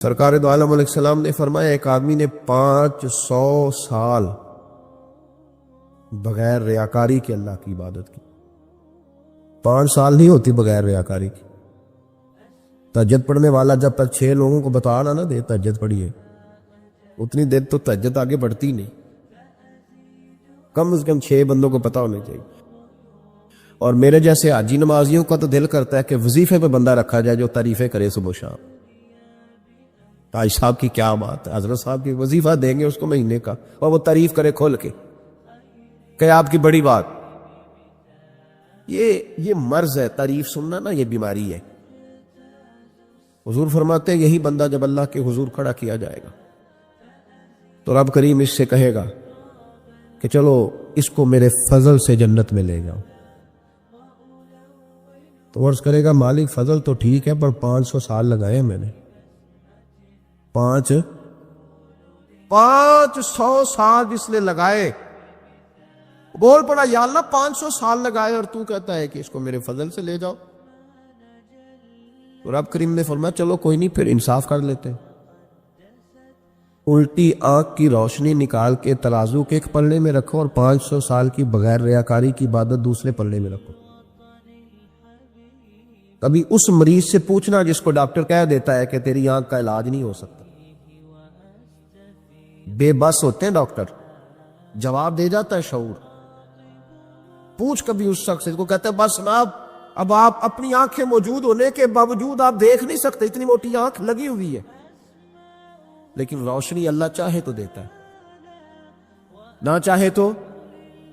سرکار دو عالم علیہ السلام نے فرمایا ایک آدمی نے 500 سال بغیر ریاکاری کے اللہ کی عبادت کی. 5 سال نہیں ہوتی بغیر ریاکاری کی. تہجد پڑھنے والا جب تک 6 لوگوں کو بتا نہ دے تہجد پڑھیے، اتنی دیر تو تہجد آگے بڑھتی نہیں. کم از کم 6 بندوں کو پتا ہونے چاہیے. اور میرے جیسے حاجی نمازیوں کا تو دل کرتا ہے کہ وظیفے پہ بندہ رکھا جائے جو تعریفیں کرے صبح و شام. حاج صاحب کی کیا بات ہے، حضرت صاحب کی وظیفہ دیں گے اس کو مہینے کا، اور وہ تعریف کرے کھول کے کہ آپ کی بڑی بات. یہ مرض ہے، تعریف سننا نا یہ بیماری ہے. حضور فرماتے ہیں یہی بندہ جب اللہ کے حضور کھڑا کیا جائے گا تو رب کریم اس سے کہے گا کہ چلو اس کو میرے فضل سے جنت میں لے جاؤ. تو عرض کرے گا مالک فضل تو ٹھیک ہے پر 500 سال لگائے میں نے. 500 سال جس نے لگائے، بول پڑا یا اللہ 500 سال لگائے اور تو کہتا ہے کہ اس کو میرے فضل سے لے جاؤ. تو رب کریم نے فرمایا چلو کوئی نہیں، پھر انصاف کر لیتے. الٹی آنکھ کی روشنی نکال کے ترازو کے ایک پلڑے میں رکھو اور 500 سال کی بغیر ریاکاری کی عبادت دوسرے پلڑے میں رکھو. کبھی اس مریض سے پوچھنا جس کو ڈاکٹر کہہ دیتا ہے کہ تیری آنکھ کا علاج نہیں ہو سکتا. بے بس ہوتے ہیں ڈاکٹر، جواب دے جاتا ہے شعور. پوچھ کبھی اس شخص کو، کہتے ہیں بس جناب اب آپ اپنی آنکھیں موجود ہونے کے باوجود آپ دیکھ نہیں سکتے، اتنی موٹی آنکھ لگی ہوئی ہے. لیکن روشنی اللہ چاہے تو دیتا ہے، نہ چاہے تو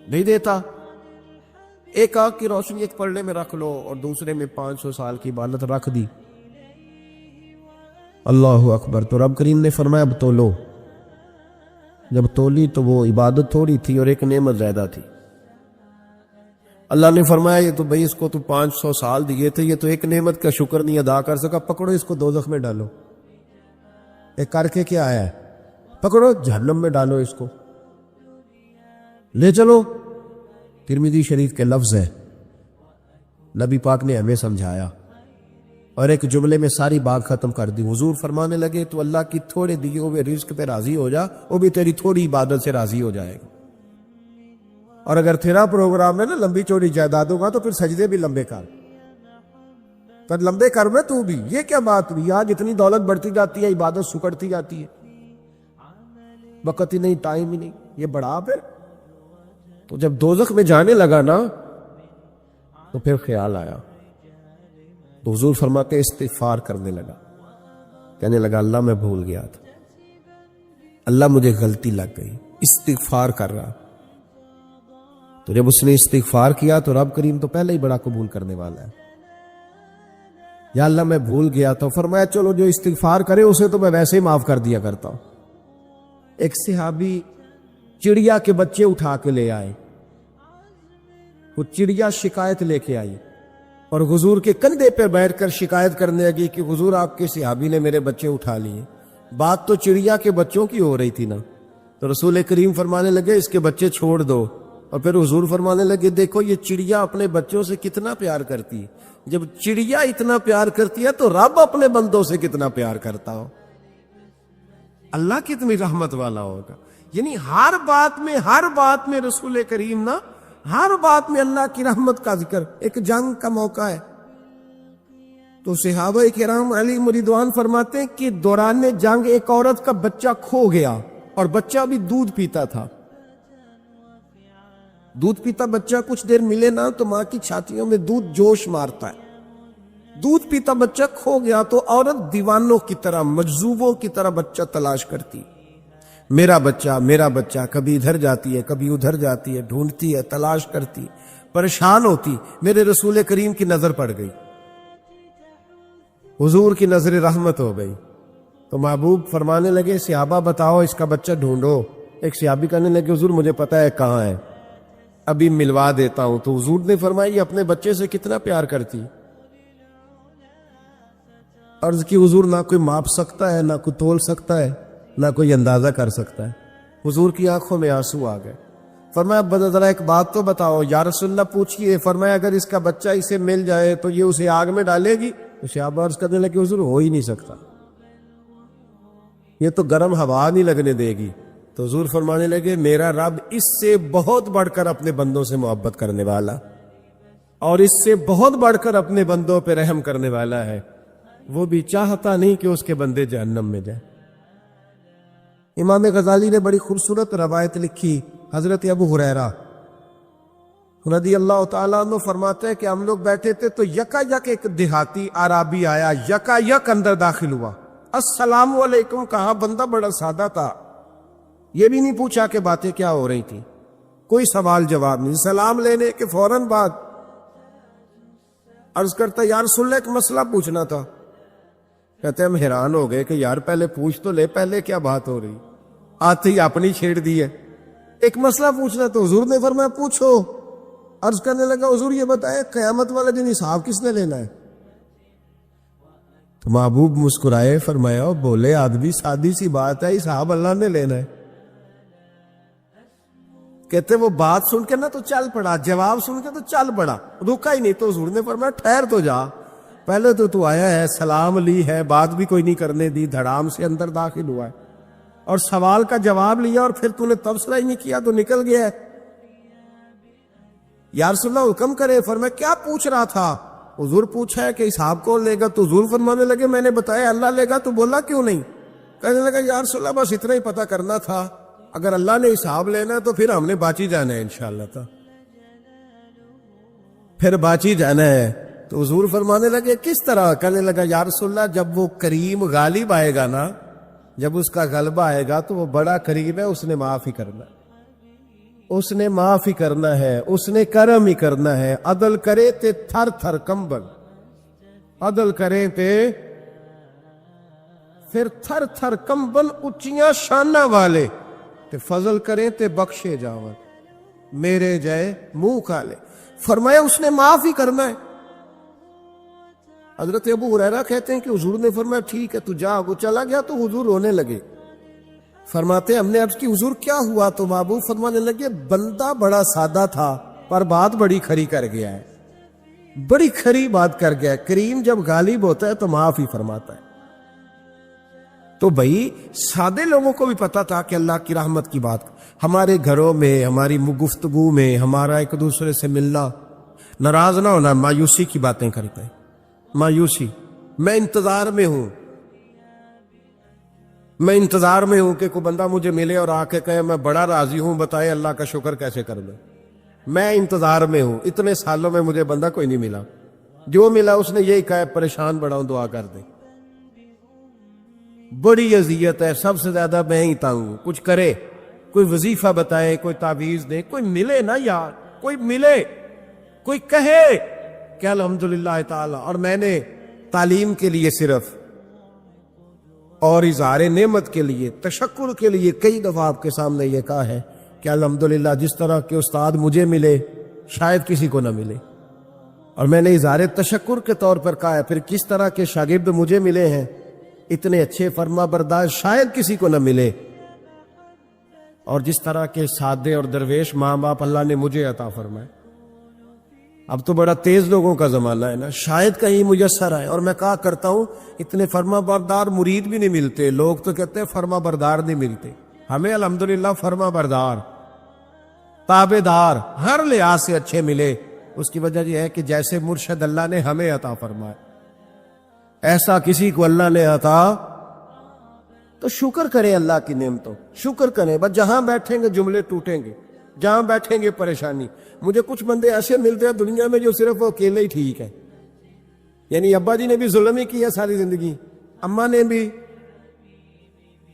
نہیں دیتا. ایک آنکھ کی روشنی ایک پلڑے میں رکھ لو اور دوسرے میں 500 سال کی عبادت رکھ دی. اللہ اکبر. تو رب کریم نے فرمایا اب تو لو. جب تولی تو وہ عبادت تھوڑی تھی اور ایک نعمت زیادہ تھی. اللہ نے فرمایا یہ تو بھئی اس کو تو 500 سال دیے تھے، یہ تو ایک نعمت کا شکر نہیں ادا کر سکا، پکڑو اس کو دوزخ میں ڈالو. ایک کر کے کیا آیا ہے، پکڑو جہنم میں ڈالو اس کو، لے چلو. ترمذی شریف کے لفظ ہے، نبی پاک نے ہمیں سمجھایا اور ایک جملے میں ساری بات ختم کر دی. حضور فرمانے لگے تو اللہ کی تھوڑے دیے ہوئے رزق پہ راضی ہو جا، وہ بھی تیری تھوڑی عبادت سے راضی ہو جائے گا. اور اگر تیرا پروگرام ہے نا لمبی چوڑی جائیدادوں کا تو پھر سجدے بھی لمبے کر، پر لمبے کر میں تو بھی. یہ کیا بات ہوئی، آج اتنی دولت بڑھتی جاتی ہے عبادت سکڑتی جاتی ہے، وقت ہی نہیں، ٹائم ہی نہیں. یہ بڑھا پھر. تو جب دوزخ میں جانے لگا نا تو پھر خیال آیا. تو حضور فرماتے استغفار کرنے لگا، کہنے لگا اللہ میں بھول گیا تھا، اللہ مجھے غلطی لگ گئی. استغفار کر رہا. تو جب اس نے استغفار کیا تو رب کریم تو پہلے ہی بڑا قبول کرنے والا ہے. یا اللہ میں بھول گیا تو فرمایا چلو جو استغفار کرے اسے تو میں ویسے ہی معاف کر دیا کرتا ہوں. ایک صحابی چڑیا کے بچے اٹھا کے لے آئے. وہ چڑیا شکایت لے کے آئی اور حضور کے کندھے پہ بیٹھ کر شکایت کرنے لگی کہ حضور آپ کے صحابی نے میرے بچے اٹھا لیے. بات تو چڑیا کے بچوں کی ہو رہی تھی نا. تو رسول کریم فرمانے لگے اس کے بچے چھوڑ دو. اور پھر حضور فرمانے لگے دیکھو یہ چڑیا اپنے بچوں سے کتنا پیار کرتی ہے. جب چڑیا اتنا پیار کرتی ہے تو رب اپنے بندوں سے کتنا پیار کرتا ہو. اللہ کتنی رحمت والا ہوگا. یعنی ہر بات میں رسول کریم نا، ہر بات میں اللہ کی رحمت کا ذکر. ایک جنگ کا موقع ہے تو صحابہ کرام علیہم رضوان فرماتے ہیں کہ دوران جنگ ایک عورت کا بچہ کھو گیا اور بچہ بھی دودھ پیتا تھا. دودھ پیتا بچہ کچھ دیر ملے نا تو ماں کی چھاتیوں میں دودھ جوش مارتا ہے. دودھ پیتا بچہ کھو گیا تو عورت دیوانوں کی طرح، مجذوبوں کی طرح بچہ تلاش کرتی. میرا بچہ کبھی ادھر جاتی ہے کبھی ادھر جاتی ہے، ڈھونڈتی ہے، تلاش کرتی، پریشان ہوتی. میرے رسول کریم کی نظر پڑ گئی، حضور کی نظر رحمت ہو گئی. تو محبوب فرمانے لگے صحابہ بتاؤ اس کا بچہ ڈھونڈو. ایک صحابی کہنے لگے حضور مجھے پتا ہے کہاں ہے، ابھی ملوا دیتا ہوں. تو حضور نے فرمایا یہ اپنے بچے سے کتنا پیار کرتی. عرض کی حضور نہ کوئی ماپ سکتا ہے، نہ کوئی تول سکتا ہے، نہ کوئی اندازہ کر سکتا ہے. حضور کی آنکھوں میں آنسو آ گئے. فرمایا ذرا ایک بات تو بتاؤ. یا رسول اللہ پوچھئے. فرمایا اگر اس کا بچہ اسے مل جائے تو یہ اسے آگ میں ڈالے گی. تو صحابہ عرض کرنے لگے حضور ہو ہی نہیں سکتا. یہ تو گرم ہوا نہیں لگنے دے گی. تو حضور فرمانے لگے میرا رب اس سے بہت بڑھ کر اپنے بندوں سے محبت کرنے والا اور اس سے بہت بڑھ کر اپنے بندوں پہ رحم کرنے والا ہے. وہ بھی چاہتا نہیں کہ اس کے بندے جہنم میں جائیں. امام غزالی نے بڑی خوبصورت روایت لکھی. حضرت ابو ہریرہ رضی اللہ تعالیٰ عنہ فرماتے ہیں کہ ہم لوگ بیٹھے تھے تو یکا یک ایک دیہاتی عرابی آیا, یکا یک اندر داخل ہوا. السلام علیکم کہا. بندہ بڑا سادہ تھا, یہ بھی نہیں پوچھا کہ باتیں کیا ہو رہی تھی, کوئی سوال جواب نہیں. سلام لینے کے فوراً بعد عرض کرتا یا رسول اللہ ایک مسئلہ پوچھنا تھا. کہتے ہم حیران ہو گئے کہ یار پہلے پوچھ تو لے, پہلے کیا بات ہو رہی, آتے ہی اپنی چھیڑ دی ہے. ایک مسئلہ پوچھنا تو حضور نے فرمایا پوچھو. عرض کرنے لگا حضور یہ بتائے قیامت والے دن حساب کس نے لینا ہے؟ تو محبوب مسکرائے, فرمایا بولے آدمی سادی سی بات ہے, حساب اللہ نے لینا ہے. کہتے وہ بات سن کے نا تو چل پڑا, جواب سن کے تو چل پڑا, رکا ہی نہیں. تو حضور نے فرمایا ٹھہر تو جا, پہلے تو آیا ہے, سلام لی ہے, بات بھی کوئی نہیں کرنے دی, دھڑام سے اندر داخل ہوا ہے اور سوال کا جواب لیا اور پھر تو نے تبصرہ ہی نہیں کیا تو نکل گیا ہے. یا رسول اللہ حکم کرے. فرمایا کیا پوچھ رہا تھا؟ حضور پوچھا ہے کہ حساب کون لے گا. تو حضور فرمانے لگے میں نے بتایا اللہ لے گا. تو بولا کیوں نہیں؟ کہنے لگا یا رسول اللہ بس اتنا ہی پتہ کرنا تھا, اگر اللہ نے حساب لینا ہے تو پھر ہم نے باچی جانا ہے انشاءاللہ. تھا پھر باچی جانا ہے. تو حضور فرمانے لگے کس طرح؟ کہنے لگا یا رسول اللہ جب وہ کریم غالب آئے گا نا, جب اس کا غلبہ آئے گا تو وہ بڑا کریم ہے, اس نے معاف ہی کرنا ہے, اس نے معاف ہی کرنا ہے, اس نے کرم ہی کرنا ہے. عدل کرے تے تھر تھر کمبل, عدل کرے تے پھر تھر تھر کمبل, اچیاں شانہ والے تے فضل کریں تے بخشے جاون, میرے جائے منہ کالے. فرمایا اس نے معاف ہی کرنا ہے. حضرت ابو ہریرہ کہتے ہیں کہ حضور نے فرمایا ٹھیک ہے تو جا. وہ چلا گیا تو حضور رونے لگے. فرماتے ہم نے عرض کی حضور کیا ہوا؟ تو محبوب فرمانے لگے بندہ بڑا سادہ تھا پر بات بڑی کھری کر گیا ہے, بڑی کھری بات کر گیا ہے. کریم جب غالب ہوتا ہے تو معاف ہی فرماتا ہے. تو بھائی سادے لوگوں کو بھی پتا تھا کہ اللہ کی رحمت کی بات. ہمارے گھروں میں, ہماری گفتگو میں, ہمارا ایک دوسرے سے ملنا, ناراض نہ ہونا, مایوسی کی باتیں کرتے ہیں. مایوسی, میں انتظار میں ہوں, میں انتظار میں ہوں کہ کوئی بندہ مجھے ملے اور آ کے کہے میں بڑا راضی ہوں, بتائے اللہ کا شکر کیسے کر دوں. میں انتظار میں ہوں, اتنے سالوں میں مجھے بندہ کوئی نہیں ملا, جو ملا اس نے یہی کہا پریشان بڑا ہوں دعا کر دیں. بڑی اذیت ہے, سب سے زیادہ میں ہی تنگ ہوں. کچھ کرے, کوئی وظیفہ بتائے, کوئی تعویذ دے, کوئی ملے نا یار, کوئی ملے, کوئی کہے کہ الحمدللہ تعالی. اور میں نے تعلیم کے لیے صرف اور اظہار نعمت کے لیے, تشکر کے لیے کئی دفعہ آپ کے سامنے یہ کہا ہے کہ الحمدللہ جس طرح کے استاد مجھے ملے شاید کسی کو نہ ملے, اور میں نے اظہار تشکر کے طور پر کہا ہے پھر کس طرح کے شاگرد مجھے ملے ہیں اتنے اچھے فرما بردار شاید کسی کو نہ ملے, اور جس طرح کے سادے اور درویش ماں باپ اللہ نے مجھے عطا فرمائے. اب تو بڑا تیز لوگوں کا زمانہ ہے نا, شاید کہیں میسر آئے. اور میں کہا کرتا ہوں اتنے فرما بردار مرید بھی نہیں ملتے. لوگ تو کہتے ہیں فرما بردار نہیں ملتے. ہمیں الحمدللہ فرما بردار, تابع دار ہر لحاظ سے اچھے ملے. اس کی وجہ یہ ہے کہ جیسے مرشد اللہ نے ہمیں عطا فرمایا ایسا کسی کو اللہ نے عطا, تو شکر کریں اللہ کی نعمتوں, شکر کریں. بس جہاں بیٹھیں گے جملے ٹوٹیں گے, جہاں بیٹھیں گے پریشانی. مجھے کچھ بندے ایسے ملتے ہیں دنیا میں جو صرف وہ اکیلے ہی ٹھیک ہے. یعنی ابا جی نے بھی ظلم ہی کیا ساری زندگی, اماں نے بھی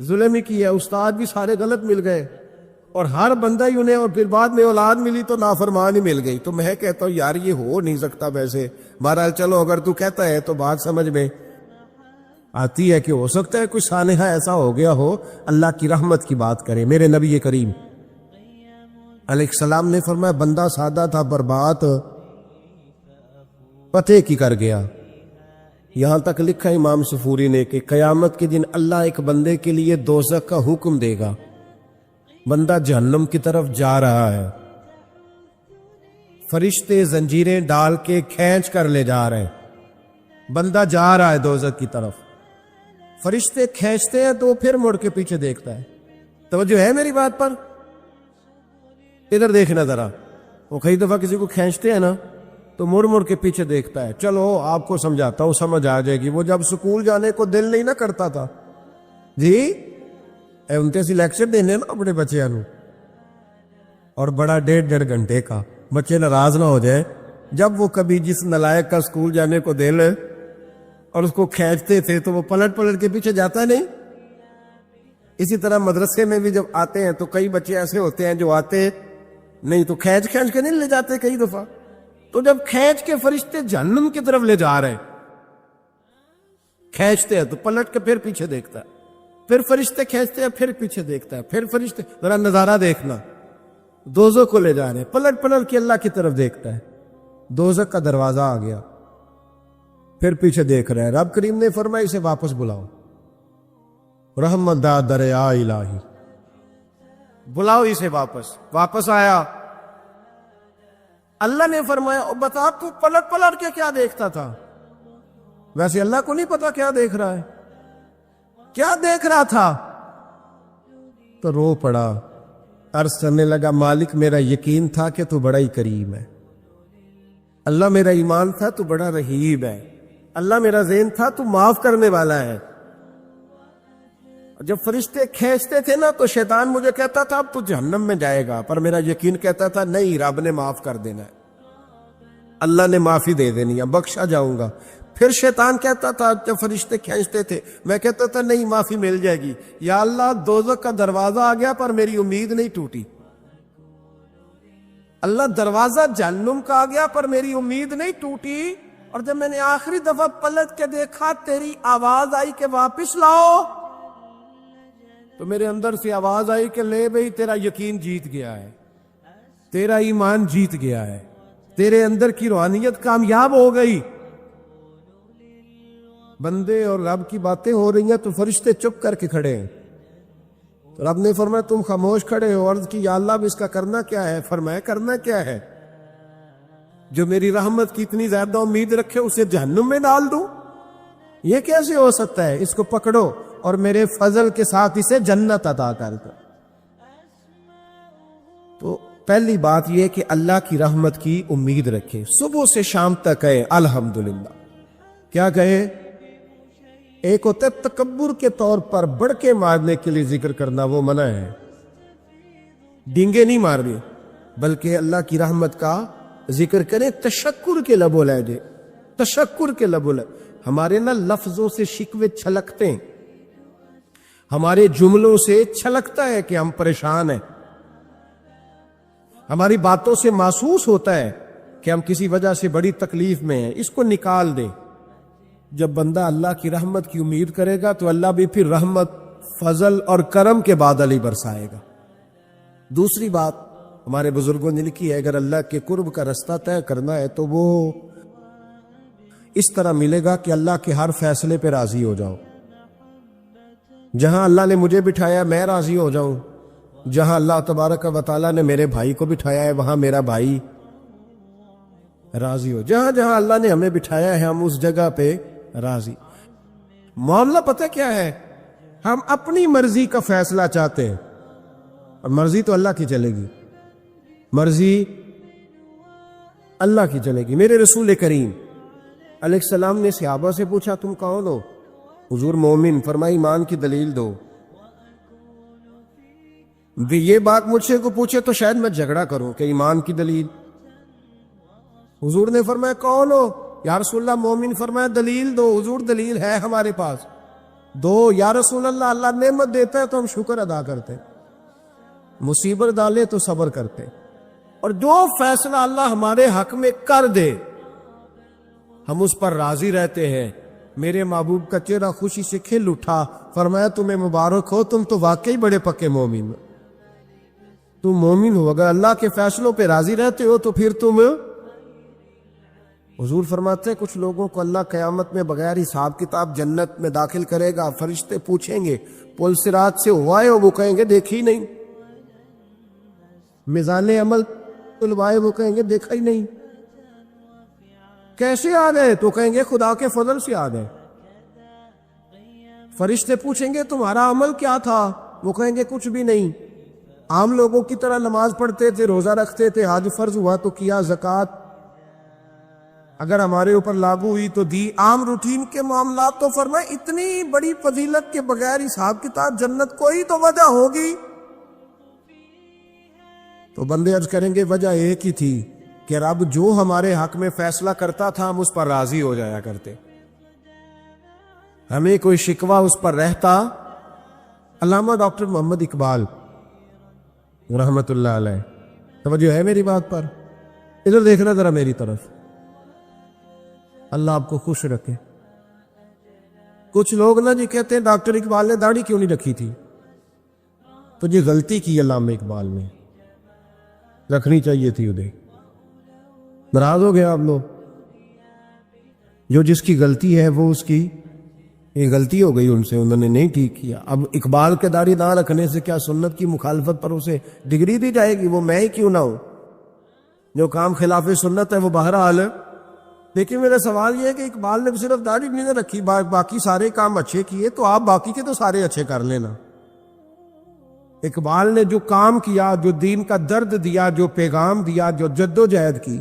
ظلم ہی کیا, استاد بھی سارے غلط مل گئے, اور ہر بندہ ہی انہیں, اور پھر بعد میں اولاد ملی تو نافرمان ہی مل گئی. تو میں کہتا ہوں یار یہ ہو نہیں سکتا ویسے. بہرحال چلو اگر تو کہتا ہے تو بات سمجھ میں آتی ہے کہ ہو سکتا ہے کوئی سانحہ ایسا ہو گیا ہو. اللہ کی رحمت کی بات کرے. میرے نبی کریم علیہ السلام نے فرمایا بندہ سادہ تھا پر بات پتے کی کر گیا. یہاں تک لکھا امام صفوری نے کہ قیامت کے دن اللہ ایک بندے کے لیے دوزخ کا حکم دے گا. بندہ جہنم کی طرف جا رہا ہے, فرشتے زنجیریں ڈال کے کھینچ کر لے جا رہے ہیں. بندہ جا رہا ہے دوزخ کی طرف, فرشتے کھینچتے ہیں تو وہ پھر مڑ کے پیچھے دیکھتا ہے. توجہ ہے میری بات پر؟ ادھر دیکھنا ذرا. وہ کئی دفعہ کسی کو کھینچتے ہیں نا تو مڑ مڑ کے پیچھے دیکھتا ہے. چلو آپ کو سمجھاتا ہوں, سمجھ آ جائے گی. وہ جب سکول جانے کو دل نہیں نہ کرتا تھا جی, انتے سی لیکچر دینے نا اپنے بچیاں نو, اور بڑا 1.5 گھنٹے کا, بچے ناراض نہ ہو جائے. جب وہ کبھی جس نلائق کا سکول جانے کو دل ہے اور اس کو کھینچتے تھے تو وہ پلٹ پلٹ کے پیچھے جاتا نہیں. اسی طرح مدرسے میں بھی جب آتے ہیں تو کئی بچے ایسے ہوتے ہیں جو آتے نہیں تو کھینچ کھینچ کے نہیں لے جاتے کئی دفعہ. تو جب کھینچ کے فرشتے جہنم کی طرف لے جا رہے ہیں, کھینچتے ہیں تو پلٹ کے پھر پیچھے دیکھتا ہے, پھر فرشتے کھینچتے ہیں پھر پیچھے دیکھتا ہے, پھر فرشتے. ذرا نظارہ دیکھنا, دوزخ کو لے جا رہے ہیں, پلٹ پلٹ کے اللہ کی طرف دیکھتا ہے, دوزخ کا دروازہ آ گیا, پھر پیچھے دیکھ رہے ہیں. رب کریم نے فرمایا اسے واپس بلاؤ, رحمت دا دریا الہی, بلاؤ اسے واپس. واپس آیا, اللہ نے فرمایا بتا تو پلٹ پلٹ کے کیا دیکھتا تھا؟ ویسے اللہ کو نہیں پتا کیا دیکھ رہا ہے, کیا دیکھ رہا تھا. تو رو پڑا, عرض کرنے لگا مالک میرا یقین تھا کہ تو بڑا ہی کریم ہے, اللہ میرا ایمان تھا تو بڑا رحیم ہے, اللہ میرا ذہن تھا تو معاف کرنے والا ہے. جب فرشتے کھینچتے تھے نا تو شیطان مجھے کہتا تھا اب تو جہنم میں جائے گا, پر میرا یقین کہتا تھا نہیں رب نے معاف کر دینا ہے, اللہ نے معافی دے دینی ہے, بخشا جاؤں گا. پھر شیطان کہتا تھا جب فرشتے کھینچتے تھے, میں کہتا تھا نہیں معافی مل جائے گی, یا اللہ دوزخ کا دروازہ آ گیا پر میری امید نہیں ٹوٹی. اللہ دروازہ جہنم کا آ گیا پر میری امید نہیں ٹوٹی. اور جب میں نے آخری دفعہ پلٹ کے دیکھا تیری آواز آئی کہ واپس لاؤ, تو میرے اندر سے آواز آئی کہ لے بھئی تیرا یقین جیت گیا ہے, تیرا ایمان جیت گیا ہے, تیرے اندر کی روحانیت کامیاب ہو گئی. بندے اور رب کی باتیں ہو رہی ہیں تو فرشتے چپ کر کے کھڑے ہیں. تو رب نے فرمایا تم خاموش کھڑے ہو. عرض کی یا اللہ اب اس کا کرنا کیا ہے؟ فرمایا کرنا کیا ہے, جو میری رحمت کی اتنی زیادہ امید رکھے اسے جہنم میں ڈال دوں؟ یہ کیسے ہو سکتا ہے؟ اس کو پکڑو اور میرے فضل کے ساتھ اسے جنت عطا کر دو. تو پہلی بات یہ کہ اللہ کی رحمت کی امید رکھیں, صبح سے شام تک کہے الحمدللہ. کیا کہے؟ ایک ہوتا ہے تکبر کے طور پر بڑھ کے مارنے کے لیے ذکر کرنا, وہ منع ہے, ڈینگے نہیں مارنے, بلکہ اللہ کی رحمت کا ذکر کریں تشکر کے لب و لہجے, تشکر کے لب و لہجے. ہمارے نا لفظوں سے شکوے چھلکتے ہیں, ہمارے جملوں سے چھلکتا ہے کہ ہم پریشان ہیں, ہماری باتوں سے محسوس ہوتا ہے کہ ہم کسی وجہ سے بڑی تکلیف میں ہیں, اس کو نکال دیں. جب بندہ اللہ کی رحمت کی امید کرے گا تو اللہ بھی پھر رحمت, فضل اور کرم کے بادل ہی برسائے گا. دوسری بات ہمارے بزرگوں نے لکھی ہے, اگر اللہ کے قرب کا رستہ طے کرنا ہے تو وہ اس طرح ملے گا کہ اللہ کے ہر فیصلے پہ راضی ہو جاؤ. جہاں اللہ نے مجھے بٹھایا میں راضی ہو جاؤں, جہاں اللہ تبارک و تعالیٰ نے میرے بھائی کو بٹھایا ہے وہاں میرا بھائی راضی ہو, جہاں جہاں اللہ نے ہمیں بٹھایا ہے ہم اس جگہ پہ راضی. معاملہ پتہ کیا ہے, ہم اپنی مرضی کا فیصلہ چاہتے ہیں اور مرضی تو اللہ کی چلے گی, مرضی اللہ کی چلے گی. میرے رسول کریم علیہ السلام نے صحابہ سے پوچھا تم کون ہو؟ حضور مومن. فرمایا ایمان کی دلیل دو. یہ بات مجھ سے کو پوچھے تو شاید میں جھگڑا کروں کہ ایمان کی دلیل. حضور نے فرمایا کون ہو؟ یا رسول اللہ مومن. فرمایا دلیل دو. حضور دلیل ہے ہمارے پاس دو. یا رسول اللہ اللہ نعمت دیتا ہے تو ہم شکر ادا کرتے, مصیبت ڈالے تو صبر کرتے, اور جو فیصلہ اللہ ہمارے حق میں کر دے ہم اس پر راضی رہتے ہیں. میرے محبوب کا چہرہ خوشی سے کھل اٹھا. فرمایا تمہیں مبارک ہو, تم تو واقعی بڑے پکے مومن ہو, تم مومن ہو. اگر اللہ کے فیصلوں پہ راضی رہتے ہو تو پھر تم. حضور فرماتے ہیں کچھ لوگوں کو اللہ قیامت میں بغیر حساب کتاب جنت میں داخل کرے گا. فرشتے پوچھیں گے پل صراط سے ہوا ہے؟ وہ کہیں گے دیکھی نہیں. میزان عمل تلوائے؟ وہ کہیں گے دیکھا ہی نہیں. کیسے آ گئے؟ تو کہیں گے خدا کے فضل سے آ گئے. فرشتے پوچھیں گے تمہارا عمل کیا تھا؟ وہ کہیں گے کچھ بھی نہیں، عام لوگوں کی طرح نماز پڑھتے تھے، روزہ رکھتے تھے، حج فرض ہوا تو کیا، زکوٰۃ اگر ہمارے اوپر لاگو ہوئی تو دی، عام روٹین کے معاملات۔ تو فرمائے اتنی بڑی فضیلت کے بغیر حساب کتاب جنت کوئی تو وجہ ہوگی۔ تو بندے عرض کریں گے وجہ ایک ہی تھی کہ رب جو ہمارے حق میں فیصلہ کرتا تھا ہم اس پر راضی ہو جایا کرتے، ہمیں کوئی شکوہ اس پر رہتا۔ علامہ ڈاکٹر محمد اقبال رحمت اللہ علیہ، توجہ ہے میری بات پر؟ ادھر دیکھنا ذرا میری طرف، اللہ آپ کو خوش رکھے۔ کچھ لوگ نا جی کہتے ہیں ڈاکٹر اقبال نے داڑھی کیوں نہیں رکھی تھی؟ تو یہ غلطی کی علامہ اقبال نے، رکھنی چاہیے تھی انہیں۔ ناراض ہو گیا آپ لوگ؟ جو جس کی غلطی ہے وہ اس کی یہ غلطی ہو گئی ان سے، انہوں نے نہیں ٹھیک کیا۔ اب اقبال کے داڑھی نہ رکھنے سے کیا سنت کی مخالفت پر اسے ڈگری دی جائے گی؟ وہ میں ہی کیوں نہ ہوں، جو کام خلاف سنت ہے وہ بہرحال ہے۔ لیکن میرا سوال یہ ہے کہ اقبال نے صرف داڑھی نہیں رکھی، باقی سارے کام اچھے کیے، تو آپ باقی کے تو سارے اچھے کر لینا۔ اقبال نے جو کام کیا، جو دین کا درد دیا، جو پیغام دیا، جو جد و جہد کی،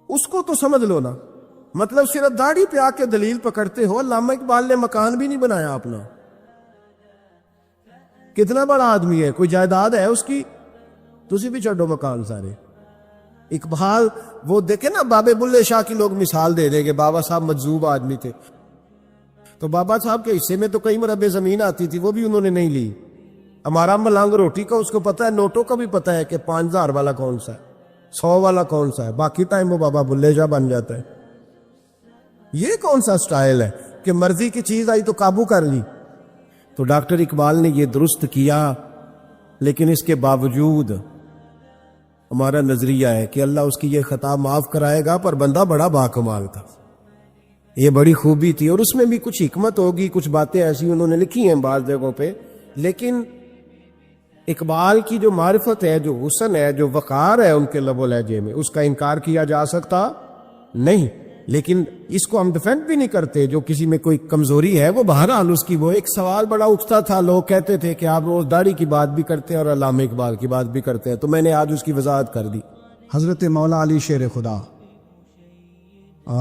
اس کو تو سمجھ لو نا۔ مطلب صرف داڑھی پہ آ کے دلیل پکڑتے ہو۔ علامہ اقبال نے مکان بھی نہیں بنایا اپنا، کتنا بڑا آدمی ہے، کوئی جائیداد ہے اس کی؟ تسی بھی چھڈو مکان سارے۔ اقبال وہ دیکھیں نا، بابے بلے شاہ کی لوگ مثال دے دیں کہ بابا صاحب مجذوب آدمی تھے، تو بابا صاحب کے حصے میں تو کئی مربع زمین آتی تھی، وہ بھی انہوں نے نہیں لی۔ ہمارا ملنگ روٹی کا اس کو پتہ ہے، نوٹوں کا بھی پتہ ہے کہ 5000 والا کون سا ہے، 100 والا کون سا ہے، باقی ٹائم وہ بابا بلے شاہ بن جاتا ہے۔ یہ کون سا سٹائل ہے کہ مرضی کی چیز آئی تو قابو کر لی؟ تو ڈاکٹر اقبال نے یہ درست کیا، لیکن اس کے باوجود ہمارا نظریہ ہے کہ اللہ اس کی یہ خطا معاف کرائے گا، پر بندہ بڑا باکمال تھا، یہ بڑی خوبی تھی، اور اس میں بھی کچھ حکمت ہوگی، کچھ باتیں ایسی انہوں نے لکھی ہیں بعض جگہوں پہ۔ لیکن اقبال کی جو معرفت ہے، جو حسن ہے، جو وقار ہے ان کے لب و لہجے میں، اس کا انکار کیا جا سکتا نہیں۔ لیکن اس کو ہم ڈیفینڈ بھی نہیں کرتے، جو کسی میں کوئی کمزوری ہے وہ بہرحال اس کی۔ وہ ایک سوال بڑا اٹھتا تھا، لوگ کہتے تھے کہ آپ روز داڑھی کی بات بھی کرتے ہیں اور علامہ اقبال کی بات بھی کرتے ہیں، تو میں نے آج اس کی وضاحت کر دی۔ حضرت مولا علی شیر خدا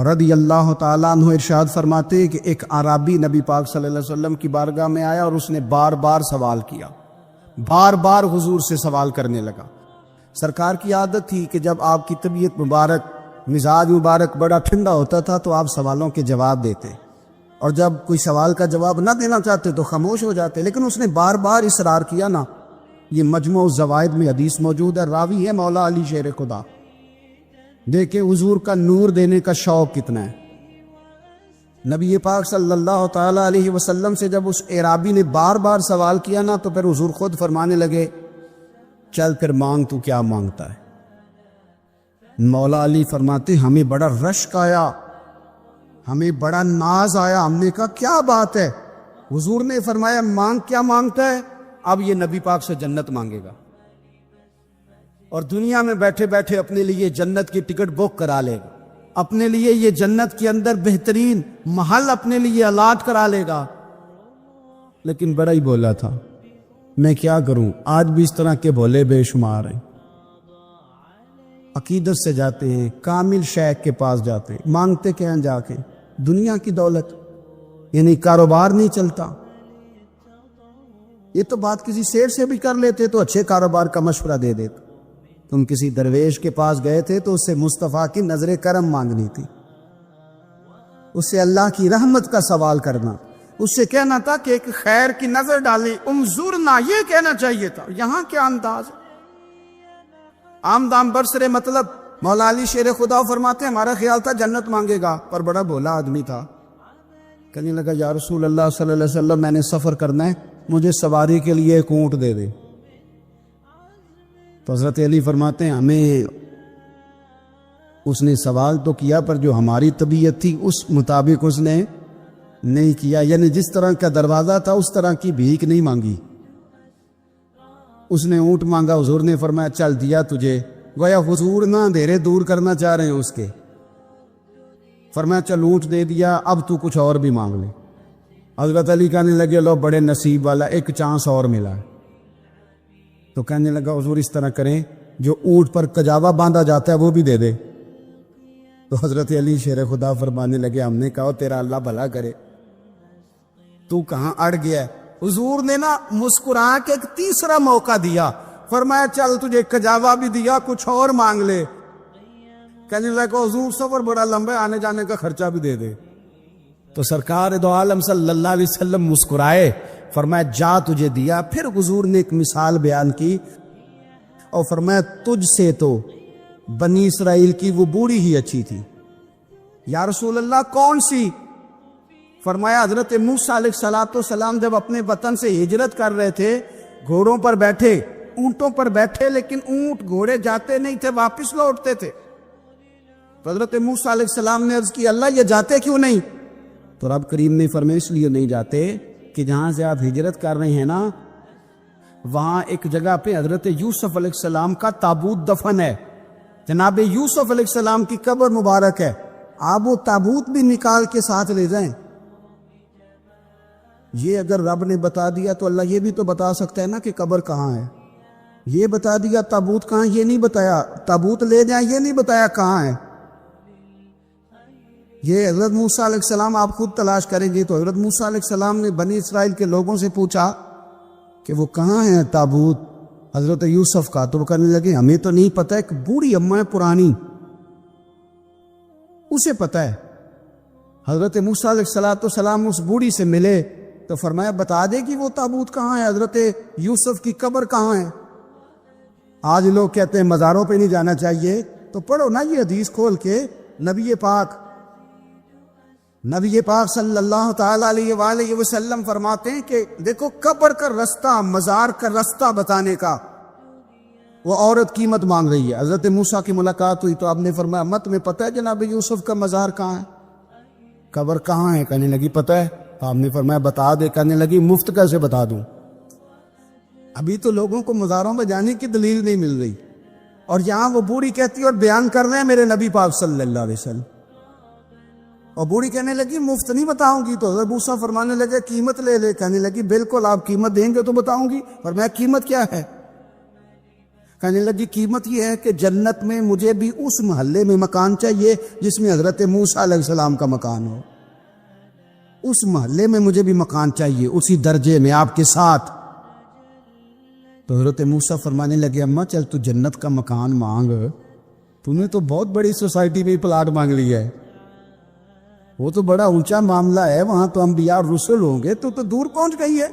رضی اللہ تعالیٰ عنہ ارشاد فرماتے کہ ایک اعرابی نبی پاک صلی اللہ علیہ وسلم کی بارگاہ میں آیا اور اس نے بار بار سوال کیا، بار بار حضور سے سوال کرنے لگا۔ سرکار کی عادت تھی کہ جب آپ کی طبیعت مبارک، مزاج مبارک بڑا ٹھنڈا ہوتا تھا تو آپ سوالوں کے جواب دیتے، اور جب کوئی سوال کا جواب نہ دینا چاہتے تو خاموش ہو جاتے۔ لیکن اس نے بار بار اصرار کیا نا۔ یہ مجموع الزوائد میں حدیث موجود ہے، راوی ہے مولا علی شیر خدا۔ دیکھیں حضور کا نور دینے کا شوق کتنا ہے۔ نبی پاک صلی اللہ تعالیٰ علیہ وسلم سے جب اس اعرابی نے بار بار سوال کیا نا، تو پھر حضور خود فرمانے لگے چل پھر مانگ، تو کیا مانگتا ہے؟ مولا علی فرماتے ہمیں بڑا رشک آیا، ہمیں بڑا ناز آیا، ہم نے کہا کیا بات ہے؟ حضور نے فرمایا مانگ، کیا مانگتا ہے؟ اب یہ نبی پاک سے جنت مانگے گا، اور دنیا میں بیٹھے بیٹھے اپنے لیے جنت کی ٹکٹ بک کرا لے گا، اپنے لیے یہ جنت کے اندر بہترین محل اپنے لیے الاٹ کرا لے گا۔ لیکن بڑا ہی بولا تھا۔ میں کیا کروں، آج بھی اس طرح کے بولے بے شمار ہیں۔ عقیدت سے جاتے ہیں، کامل شیخ کے پاس جاتے ہیں، مانگتے کیا ہیں جا کے؟ دنیا کی دولت، یعنی کاروبار نہیں چلتا۔ یہ تو بات کسی سیٹ سے بھی کر لیتے تو اچھے کاروبار کا مشورہ دے دیتے۔ تم کسی درویش کے پاس گئے تھے تو اس سے مصطفیٰ کی نظر کرم مانگنی تھی، اس سے اللہ کی رحمت کا سوال کرنا، اس سے کہنا تھا کہ ایک خیر کی نظر ڈالی، انظرنا، یہ کہنا چاہیے تھا۔ یہاں کیا انداز ہے، عام دام برسرے مطلب۔ مولا علی شیر خدا فرماتے ہیں ہمارا خیال تھا جنت مانگے گا، پر بڑا بھولا آدمی تھا۔ کہنے لگا یا رسول اللہ صلی اللہ علیہ وسلم میں نے سفر کرنا ہے، مجھے سواری کے لیے ایک اونٹ دے دے۔ تو حضرت علی فرماتے ہیں ہمیں اس نے سوال تو کیا، پر جو ہماری طبیعت تھی اس مطابق اس نے نہیں کیا، یعنی جس طرح کا دروازہ تھا اس طرح کی بھیک نہیں مانگی۔ اس نے اونٹ مانگا، حضور نے فرمایا چل دیا تجھے، گویا حضور نہ اندھیرے دور کرنا چاہ رہے ہیں اس کے۔ فرمایا چل اونٹ دے دیا، اب تو کچھ اور بھی مانگ لے۔ حضرت علی کہنے لگے لو بڑے نصیب والا، ایک چانس اور ملا ہے۔ تو کہنے لگا حضور اس طرح کریں، جو اونٹ پر کجاوا باندھا جاتا ہے وہ بھی دے دے۔ تو حضرت علی شیر خدا فرمانے لگے ہم نے کہا تیرا اللہ بھلا کرے، تو کہاں اڑ گیا ہے؟ حضور نے نا مسکرا کے ایک تیسرا موقع دیا، فرمایا چل تجھے کجاوا بھی دیا، کچھ اور مانگ لے۔ کہنے لگا حضور سفر بڑا لمبا ہے، آنے جانے کا خرچہ بھی دے دے۔ تو سرکار دو عالم صلی اللہ علیہ وسلم مسکرائے، فرمایا جا تجھے دیا۔ پھر حضور نے ایک مثال بیان کی اور فرمایا تجھ سے تو بنی اسرائیل کی وہ بوڑھی ہی اچھی تھی۔ یا رسول اللہ کون سی؟ فرمایا حضرت موسیٰ علیہ السلام جب اپنے وطن سے ہجرت کر رہے تھے، گھوڑوں پر بیٹھے، اونٹوں پر بیٹھے، لیکن اونٹ گھوڑے جاتے نہیں تھے، واپس لوٹتے تھے۔ تو حضرت موسیٰ علیہ السلام نے عرض کی اللہ یہ جاتے کیوں نہیں؟ تو رب کریم نے فرمایا اس لیے نہیں جاتے کہ جہاں سے آپ ہجرت کر رہے ہیں نا، وہاں ایک جگہ پہ حضرت یوسف علیہ السلام کا تابوت دفن ہے، جناب یوسف علیہ السلام کی قبر مبارک ہے، آپ وہ تابوت بھی نکال کے ساتھ لے جائیں۔ یہ اگر رب نے بتا دیا تو اللہ یہ بھی تو بتا سکتا ہے نا کہ قبر کہاں ہے۔ یہ بتا دیا تابوت کہاں، یہ نہیں بتایا، تابوت لے جائیں یہ نہیں بتایا کہاں ہے۔ یہ حضرت موسیٰ علیہ السلام آپ خود تلاش کریں گے تو حضرت موسیٰ علیہ السلام نے بنی اسرائیل کے لوگوں سے پوچھا کہ وہ کہاں ہے تابوت حضرت یوسف کا، تو وہ کہنے لگے ہمیں تو نہیں پتہ، ایک بوڑھی اماں ہے پرانی اسے پتہ ہے۔ حضرت موسیٰ علیہ السلام اس بوڑھی سے ملے تو فرمایا بتا دے کہ وہ تابوت کہاں ہے، حضرت یوسف کی قبر کہاں ہے۔ آج لوگ کہتے ہیں مزاروں پہ نہیں جانا چاہیے، تو پڑھو نا یہ حدیث کھول کے، نبی پاک صلی اللہ تعالی علیہ وآلہ وسلم فرماتے ہیں کہ دیکھو قبر کا رستہ، مزار کا رستہ بتانے کا وہ عورت قیمت مانگ رہی ہے۔ حضرت موسیٰ کی ملاقات ہوئی تو آپ نے فرمایا مت میں پتہ ہے جناب یوسف کا مزار کہاں ہے، قبر کہاں ہے؟ کہنے لگی پتہ ہے۔ آپ نے فرمایا بتا دے۔ کہنے لگی مفت کیسے بتا دوں؟ ابھی تو لوگوں کو مزاروں میں جانے کی دلیل نہیں مل رہی، اور یہاں وہ بوڑھی کہتی ہے اور بیان کر رہے ہیں میرے نبی پاک صلی اللہ علیہ وسلم، اور بوڑھی کہنے لگی مفت نہیں بتاؤں گی۔ تو حضرت موسیٰ فرمانے لگے قیمت لے لے۔ کہنے لگی بالکل آپ قیمت دیں گے تو بتاؤں گی۔ فرمایا قیمت کیا ہے؟ کہنے لگی قیمت یہ ہے کہ جنت میں مجھے بھی اس محلے میں مکان چاہیے جس میں حضرت موسیٰ علیہ السلام کا مکان ہو، اس محلے میں مجھے بھی مکان چاہیے، اسی درجے میں آپ کے ساتھ۔ تو حضرت موسیٰ فرمانے لگے اماں چل تو جنت کا مکان مانگ، تو نے تو بہت بڑی سوسائٹی میں پلاٹ مانگ لیا ہے، وہ تو بڑا اونچا معاملہ ہے، وہاں تو انبیاء رسل ہوں گے، تو دور پہنچ گئی ہے،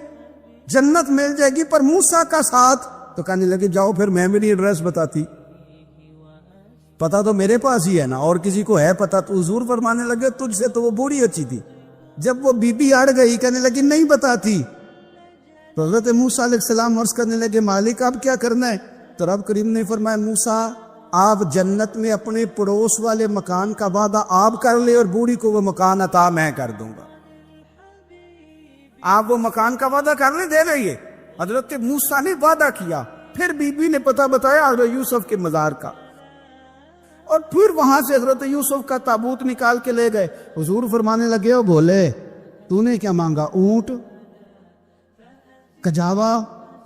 جنت مل جائے گی پر موسیٰ کا ساتھ۔ تو کہنے لگے جاؤ پھر میں میری ایڈریس بتاتی، پتہ تو میرے پاس ہی ہے نا، اور کسی کو ہے پتہ؟ تو حضور فرمانے لگے تجھ سے تو وہ بوڑھی اچھی تھی۔ جب وہ بی بی اڑ گئی کہنے لگی نہیں بتاتی، تو حضرت موسیٰ علیہ السلام عرض کرنے لگے مالک اب کیا کرنا ہے؟ تو رب کریم نے فرمایا موسیٰ آپ جنت میں اپنے پڑوس والے مکان کا وعدہ آپ کر لے اور بوڑھی کو وہ مکان عطا میں کر دوں گا۔ آپ وہ مکان کا وعدہ کر لیں، دے دیں۔ حضرت موسیٰ نے وعدہ کیا، پھر بی بی نے پتہ بتایا حضرت یوسف کے مزار کا، اور پھر وہاں سے حضرت یوسف کا تابوت نکال کے لے گئے۔ حضور فرمانے لگے او بولے تو نے کیا مانگا؟ اونٹ، کجاوا،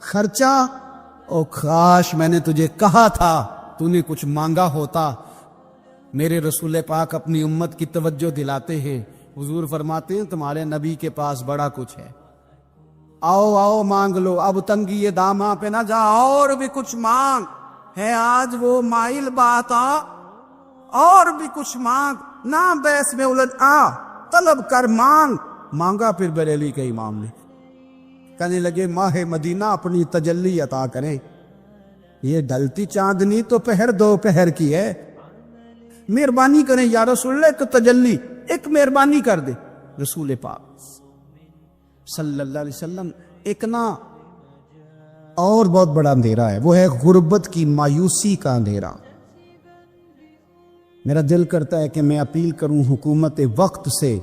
خرچہ؟ او کاش میں نے تجھے کہا تھا تو نے کچھ مانگا ہوتا۔ میرے رسول پاک اپنی امت کی توجہ دلاتے ہیں، حضور فرماتے ہیں تمہارے نبی کے پاس بڑا کچھ ہے، آؤ آؤ مانگ لو، اب تنگی یہ داماں پہ نہ جا، اور بھی کچھ مانگ ہے آج وہ مائل بات آ، اور بھی کچھ مانگ، نہ بحث میں الجھ آ، طلب کر مانگ۔ مانگا پھر بریلی کے امام نے، کہنے لگے ماہ مدینہ اپنی تجلی عطا کریں، یہ ڈلتی چاندنی تو پہر دو پہر کی ہے، مہربانی کریں یا رسول اللہ، ایک تجلی، ایک مہربانی کر دے۔ رسول پاک صلی اللہ علیہ وسلم ایک نا اور بہت بڑا اندھیرا ہے، وہ ہے غربت کی مایوسی کا اندھیرا۔ میرا دل کرتا ہے کہ میں اپیل کروں حکومت وقت سے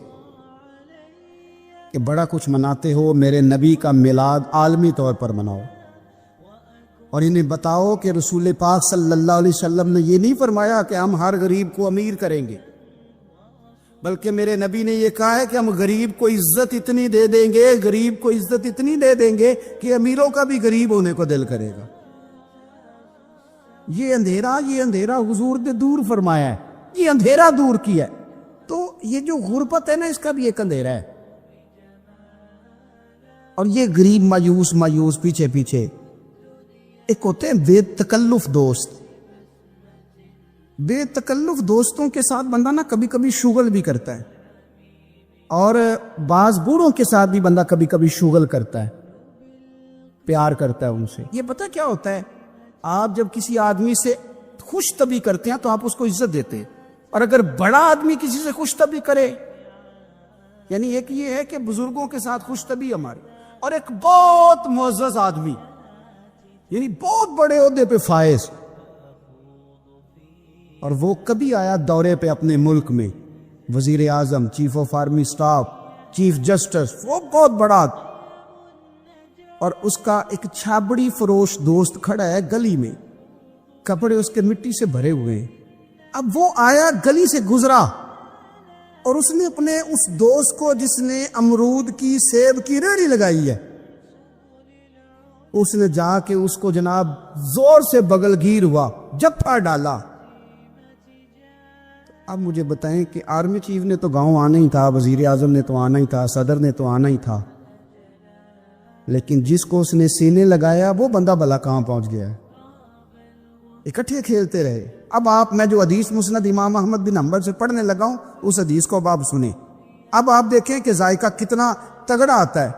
کہ بڑا کچھ مناتے ہو، میرے نبی کا میلاد عالمی طور پر مناؤ، اور انہیں بتاؤ کہ رسول پاک صلی اللہ علیہ وسلم نے یہ نہیں فرمایا کہ ہم ہر غریب کو امیر کریں گے، بلکہ میرے نبی نے یہ کہا ہے کہ ہم غریب کو عزت اتنی دے دیں گے، غریب کو عزت اتنی دے دیں گے کہ امیروں کا بھی غریب ہونے کو دل کرے گا۔ یہ اندھیرا حضور نے دور فرمایا ہے، یہ اندھیرا دور کیا ہے۔ تو یہ جو غربت ہے نا، اس کا بھی ایک اندھیرا ہے۔ اور یہ غریب مایوس پیچھے ایک ہوتے ہیں بے تکلف دوست۔ بے تکلف دوستوں کے ساتھ بندہ نا کبھی کبھی شغل بھی کرتا ہے، اور بعض بوڑھوں کے ساتھ بھی بندہ کبھی کبھی شغل کرتا ہے، پیار کرتا ہے ان سے۔ یہ پتہ کیا ہوتا ہے، آپ جب کسی آدمی سے خوش طبعی کرتے ہیں تو آپ اس کو عزت دیتے ہیں، اور اگر بڑا آدمی کسی سے خوش طبعی کرے، یعنی ایک یہ ہے کہ بزرگوں کے ساتھ خوش طبعی ہماری، اور ایک بہت معزز آدمی، یعنی بہت بڑے عہدے پہ فائز، اور وہ کبھی آیا دورے پہ اپنے ملک میں، وزیر اعظم، chief of army staff, chief justice, وہ بہت بڑا، اور اس کا ایک چھابڑی فروش دوست کھڑا ہے گلی میں، کپڑے اس کے مٹی سے بھرے ہوئے ہیں۔ اب وہ آیا، گلی سے گزرا، اور اس نے اپنے اس دوست کو جس نے امرود کی، سیب کی ریڑھی لگائی ہے، اس نے جا کے اس کو جناب زور سے بغل گیر ہوا، جپا ڈالا۔ اب مجھے بتائیں کہ آرمی چیف نے تو گاؤں آنا ہی تھا، وزیر اعظم نے تو آنا ہی تھا، صدر نے تو آنا ہی تھا، لیکن جس کو اس نے سینے لگایا وہ بندہ بھلا کہاں پہنچ گیا ہے؟ اکٹھے کھیلتے رہے۔ اب میں جو حدیث مسند امام احمد بن حنبل سے پڑھنے لگا ہوں، اس حدیث کو اب آپ سنیں۔ اب آپ دیکھیں کہ ذائقہ کتنا تگڑا آتا ہے۔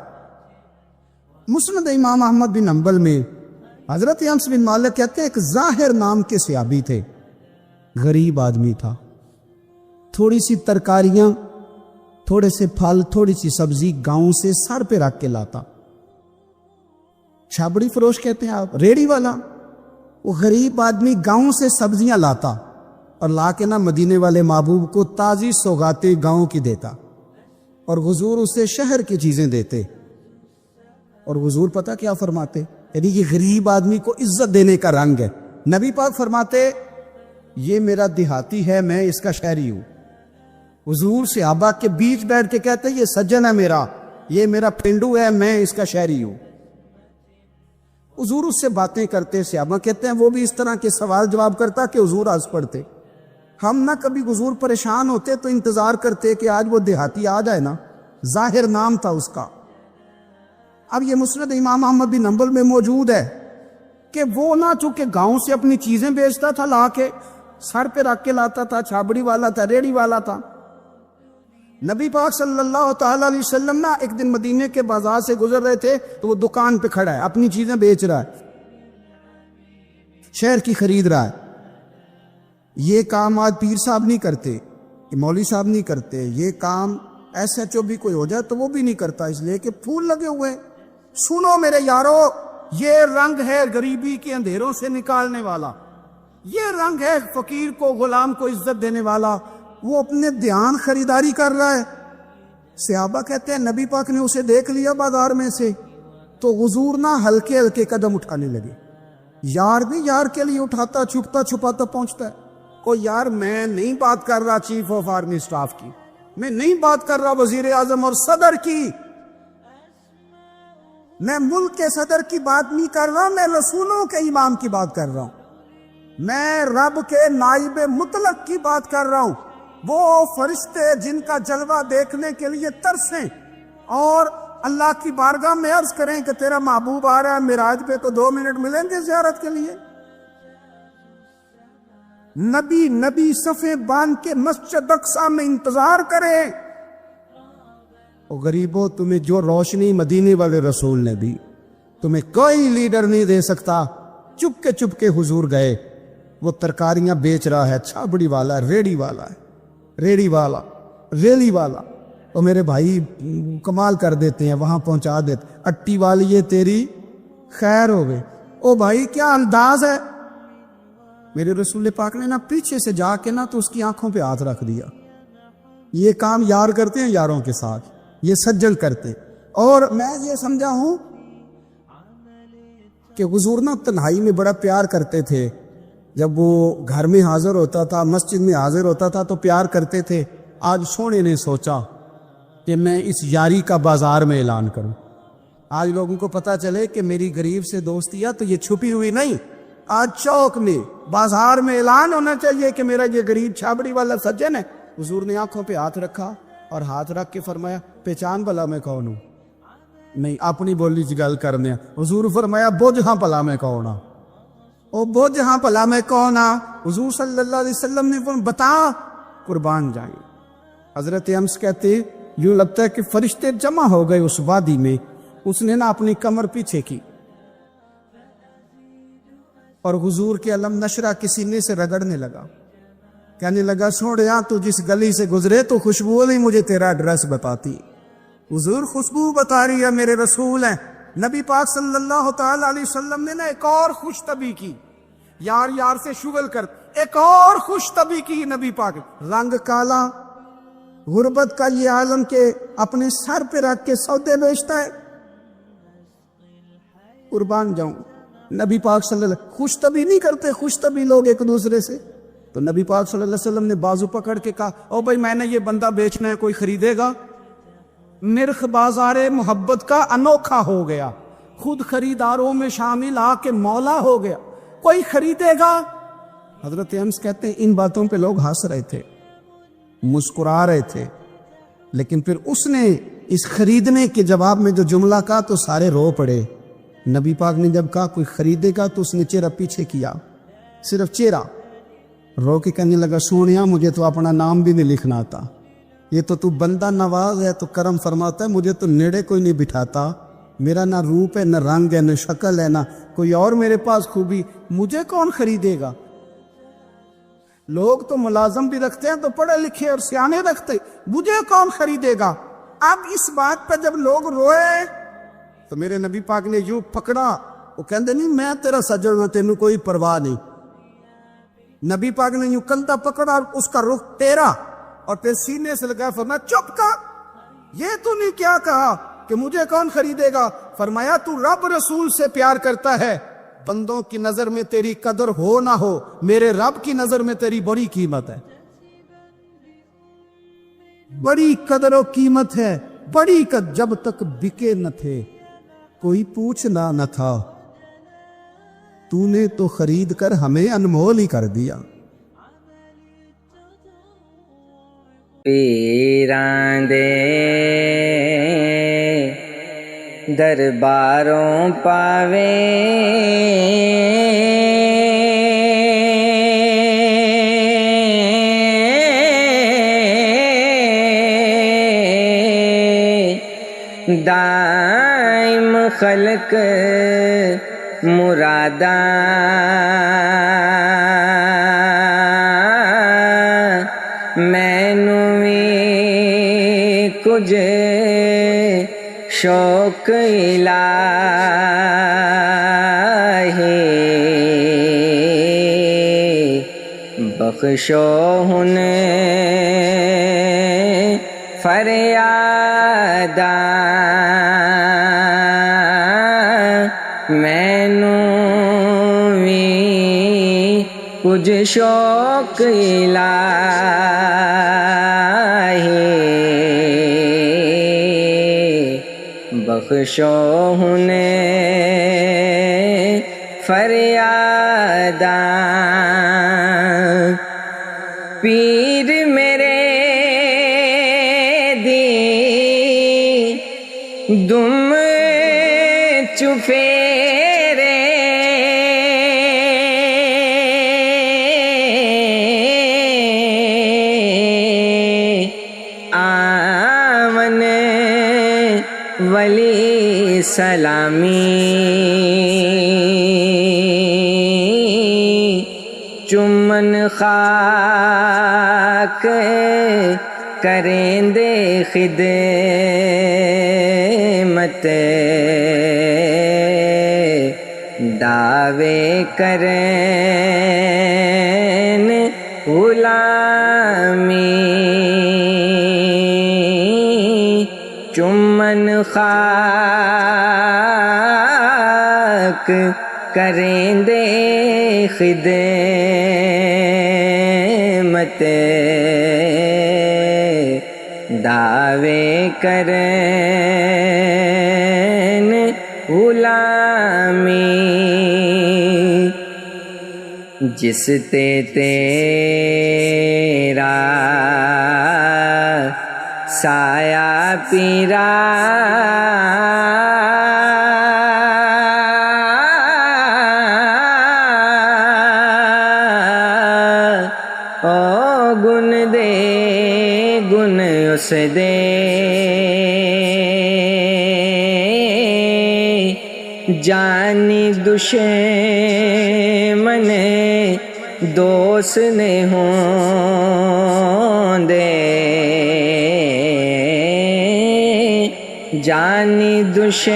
مسند امام احمد بن حنبل میں حضرت انس بن مالک کہتے ہیں، ایک ظاہر نام کے صحابی تھے، غریب آدمی تھا، تھوڑی سی ترکاریاں، تھوڑے سے پھل، تھوڑی سی سبزی گاؤں سے سر پہ رکھ کے لاتا۔ چھابڑی فروش کہتے ہیں آپ، ریڑھی والا۔ وہ غریب آدمی گاؤں سے سبزیاں لاتا اور لا کے نا مدینے والے محبوب کو تازی سوغاتیں گاؤں کی دیتا، اور حضور اسے شہر کی چیزیں دیتے۔ اور حضور پتہ کیا فرماتے؟ یعنی یہ غریب آدمی کو عزت دینے کا رنگ ہے۔ نبی پاک فرماتے، یہ میرا دیہاتی ہے، میں اس کا شہری ہوں۔ حضور صحابہ کے بیچ بیٹھ کے کہتے یہ سجن ہے میرا، یہ میرا پنڈو ہے، میں اس کا شہری ہوں۔ حضور اس سے باتیں کرتے، صحابہ کہتے ہیں وہ بھی اس طرح کے سوال جواب کرتا کہ حضور ہنس پڑتے۔ ہم نہ کبھی حضور پریشان ہوتے تو انتظار کرتے کہ آج وہ دیہاتی آ جائے نا، ظاہر نام تھا اس کا۔ اب یہ مسند امام احمد بن حنبل میں موجود ہے کہ وہ نہ چونکہ گاؤں سے اپنی چیزیں بیچتا تھا، لا کے سر پہ رکھ کے لاتا تھا، چھابڑی والا تھا، ریڑھی والا تھا۔ نبی پاک صلی اللہ تعالی علیہ وسلم نا ایک دن مدینے کے بازار سے گزر رہے تھے، تو وہ دکان پہ کھڑا ہے، اپنی چیزیں بیچ رہا ہے، شہر کی خرید رہا ہے۔ یہ کام آج پیر صاحب نہیں کرتے، یہ مولوی صاحب نہیں کرتے، یہ کام ایس ایچ او بھی کوئی ہو جائے تو وہ بھی نہیں کرتا، اس لیے کہ پھول لگے ہوئے ہیں۔ سنو میرے یارو، یہ رنگ ہے غریبی کے اندھیروں سے نکالنے والا، یہ رنگ ہے فقیر کو، غلام کو عزت دینے والا۔ وہ اپنے دھیان خریداری کر رہا ہے۔ صحابہ کہتے ہیں نبی پاک نے اسے دیکھ لیا بازار میں سے، تو حضور نہ ہلکے ہلکے قدم اٹھانے لگے۔ یار بھی یار کے لیے اٹھاتا، چھپتا چھپاتا پہنچتا ہے۔ کوئی یار میں نہیں بات کر رہا چیف آف آرمی سٹاف کی، میں نہیں بات کر رہا وزیر اعظم اور صدر کی، میں ملک کے صدر کی بات نہیں کر رہا، میں رسولوں کے امام کی بات کر رہا ہوں، میں رب کے نائب مطلق کی بات کر رہا ہوں۔ وہ فرشتے جن کا جلوہ دیکھنے کے لیے ترسیں اور اللہ کی بارگاہ میں عرض کریں کہ تیرا محبوب آ رہا ہے معراج پہ، تو 2 منٹ ملیں گے زیارت کے لیے؟ نبی صفیں باندھ کے مسجد اقصی میں انتظار کریں۔ اور غریبوں، تمہیں جو روشنی مدینے والے رسول نے دی، تمہیں کوئی لیڈر نہیں دے سکتا۔ چپ کے حضور گئے، وہ ترکاریاں بیچ رہا ہے، چھابڑی والا، ریڑھی والا ہے، ریڑھی والا، ریلی والا، اور میرے بھائی کمال کر دیتے ہیں، وہاں پہنچا دیتے، اٹی والی یہ تیری خیر ہو گئے۔ او بھائی کیا انداز ہے! میرے رسول پاک نے نا پیچھے سے جا کے نا تو اس کی آنکھوں پہ ہاتھ رکھ دیا۔ یہ کام یار کرتے ہیں یاروں کے ساتھ، یہ سجل کرتے۔ اور میں یہ سمجھا ہوں کہ حضور نا تنہائی میں بڑا پیار کرتے تھے، جب وہ گھر میں حاضر ہوتا تھا، مسجد میں حاضر ہوتا تھا تو پیار کرتے تھے، آج سونے نے سوچا کہ میں اس یاری کا بازار میں اعلان کروں. آج لوگوں کو پتہ چلے کہ میری غریب سے دوستی ہے تو یہ چھپی ہوئی نہیں، آج چوک میں بازار میں اعلان ہونا چاہیے کہ میرا یہ غریب چھابڑی والا سجن ہے. حضور نے آنکھوں پہ ہاتھ رکھا اور ہاتھ رکھ کے فرمایا پہچان بھلا میں کون ہوں؟ نہیں اپنی بولی چ گل کرنے. حضور فرمایا بوجھ ہاں بھلا میں کون ہاں؟ او بوجھ ہاں بھلا میں کون ہاں؟ حضور صلی اللہ علیہ وسلم نے فرمایا بتا، قربان جائیں. حضرت امس کہتے یوں لگتا ہے کہ فرشتے جمع ہو گئے اس وادی میں. اس نے نا اپنی کمر پیچھے کی اور حضور کے علم نشرہ کے سینے سے رگڑنے لگا. کہنے لگا سوڑیا تو جس گلی سے گزرے تو خوشبو نہیں مجھے تیرا ایڈریس بتاتی. حضور خوشبو بتا رہی ہے میرے رسول ہیں. نبی پاک صلی اللہ تعالی علیہ وسلم نے نا ایک اور خوش طبی کی، یار یار سے شغل کر ایک اور خوش طبی کی. نبی پاک رنگ کالا، غربت کا یہ عالم کے اپنے سر پہ رکھ کے سودے بیچتا ہے. قربان جاؤں نبی پاک صلی اللہ علیہ وسلم خوش طبی نہیں کرتے خوش طبی لوگ ایک دوسرے سے. تو نبی پاک صلی اللہ علیہ وسلم نے بازو پکڑ کے کہا او بھائی میں نے یہ بندہ بیچنا ہے، کوئی خریدے گا؟ نرخ بازار محبت کا انوکھا ہو گیا، خود خریداروں میں شامل آ کے مولا ہو گیا، کوئی خریدے گا؟ حضرت امس کہتے ہیں ان باتوں پہ لوگ ہنس رہے تھے، مسکرا رہے تھے، لیکن پھر اس نے اس خریدنے کے جواب میں جو جملہ کہا تو سارے رو پڑے. نبی پاک نے جب کہا کوئی خریدے گا تو اس نے چہرہ پیچھے کیا، صرف چہرہ، رو کے کہنے لگا سونیا مجھے تو اپنا نام بھی نہیں لکھنا آتا، یہ تو بندہ نواز ہے تو کرم فرماتا ہے، مجھے تو نیڑے کوئی نہیں بٹھاتا، میرا نہ روپ ہے نہ رنگ ہے نہ شکل ہے نہ کوئی اور میرے پاس خوبی، مجھے کون خریدے گا؟ لوگ تو ملازم بھی رکھتے ہیں تو پڑھے لکھے اور سیانے رکھتے، مجھے کون خریدے گا؟ اب اس بات پہ جب لوگ روئے تو میرے نبی پاک نے یوں پکڑا، وہ کہندے نہیں میں تیرا سجن ہوں تینوں کوئی پرواہ نہیں. نبی پاک نے یوں کندھا پکڑا اور اس کا رخ ٹیرا اور پھر سینے سے لگا، فرمایا چپ کر، یہ تو نہیں کیا کہا کہ مجھے کون خریدے گا؟ فرمایا تو رب رسول سے پیار کرتا ہے، بندوں کی نظر میں تیری قدر ہو نہ ہو، میرے رب کی نظر میں تیری بڑی قیمت ہے، بڑی قدر و قیمت ہے، بڑی قدر. جب تک بکے نہ تھے کوئی پوچھنا نہ تھا، تو نے تو خرید کر ہمیں انمول ہی کر دیا. پیراں دے درباروں پاوے دائم خلق مراداں مینوں وی کچھ شوق الہی بخشو ہن فریاداں مینوں وی کچھ شوق الہی بخشو ہن فریاداں پیر میرے دی دم چفیرے آمن ولی سلامی چمن خاک کریں دے خدمت دعوے کریں غلامی چمن خاک کریں دے خدمت دعوے کرن غلامی جس تے تیرا سایہ پیرا او گن دے گن اس دے جانی دشمن دوست نے ہوں دے جانی دشمن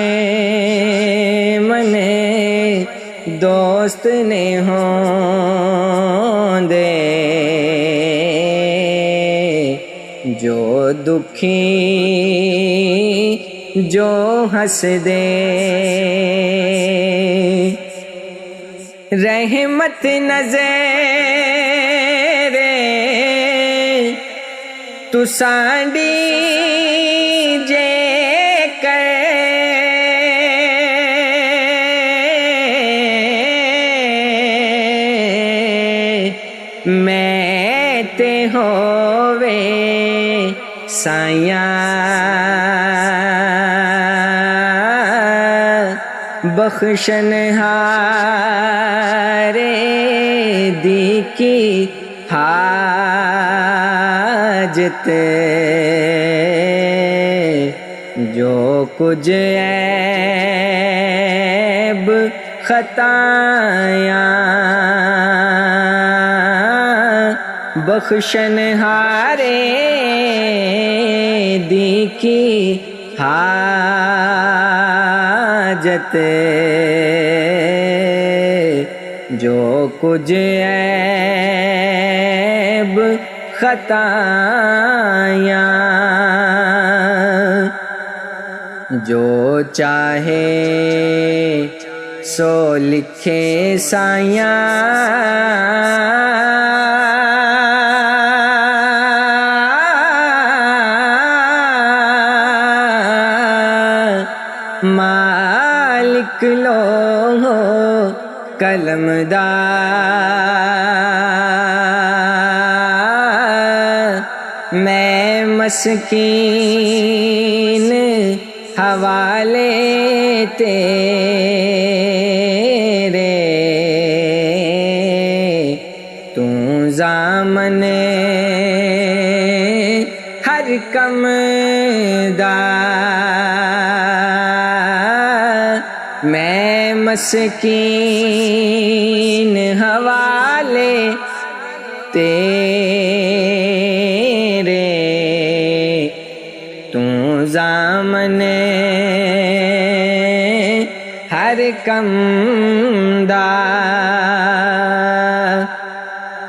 دوست نے ہوں دے جو دکھی جو ہنس دے رحمت نظر تو سانڈی جے کر میں تے ہووے سایاں بخشن ہارے دی کی حاجت جو کچھ عیب خطایاں بخشن ہارے دی کی حاجت جو کچھ عیب خطایاں جو چاہے سو لکھے سایاں مالک لو قلم دار میں مسکین حوالے تیرے تو ضامن ہر کم دار میں مسکین حوالے تیرے تو ضامن ہر کم دار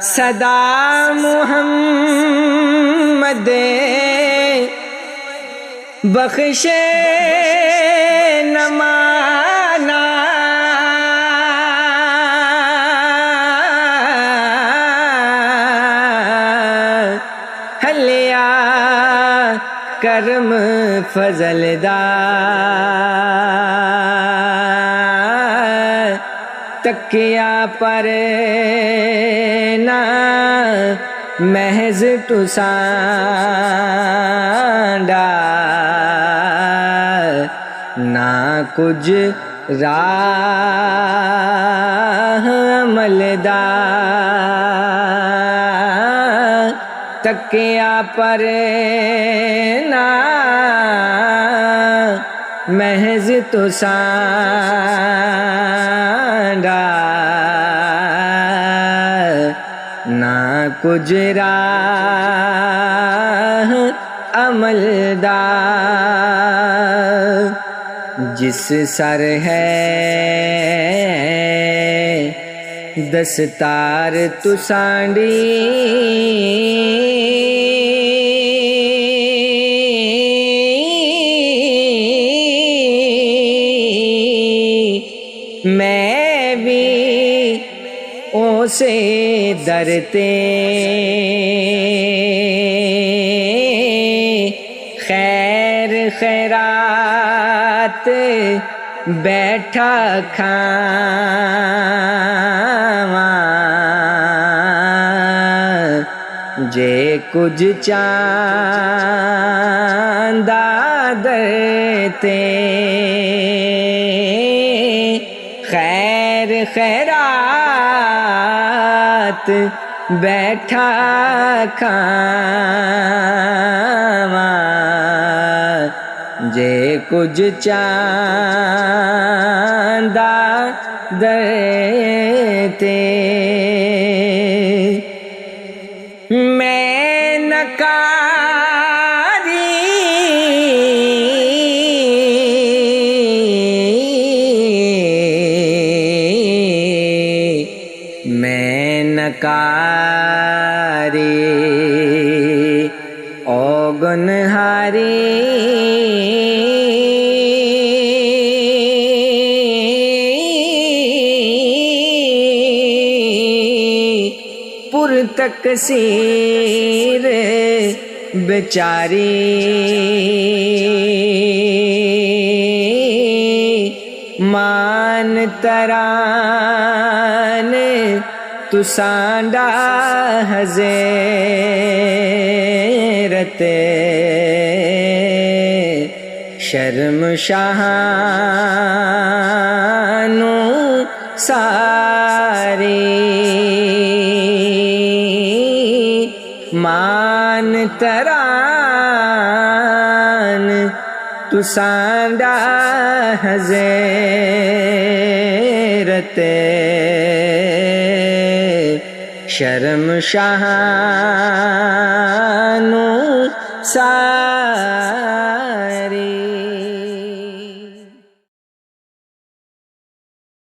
صدا محمد بخشے نہ مانا حلیا کرم فضل دار تکیا پر نہ محض ٹسانڈا نہ کچھ راہ عمل دار تکیا پر نہ محض ٹسانڈا نہ کچھ راہ عمل دار جس سر ہے دستار تو سانڈی میں بھی اسے درتے خیرات بیٹھا کھاواں جے کچھ چاندہ درتے خیر خیرات بیٹھا کھاواں جے کچھ چاندہ درتے میں نکاری اوگنہاری پر تکثیر بیچاری مان تران تو سانڈا حضرت شرم شاہانو ساری مان تران تو سانڈا حضرت شرم شاہانو ساری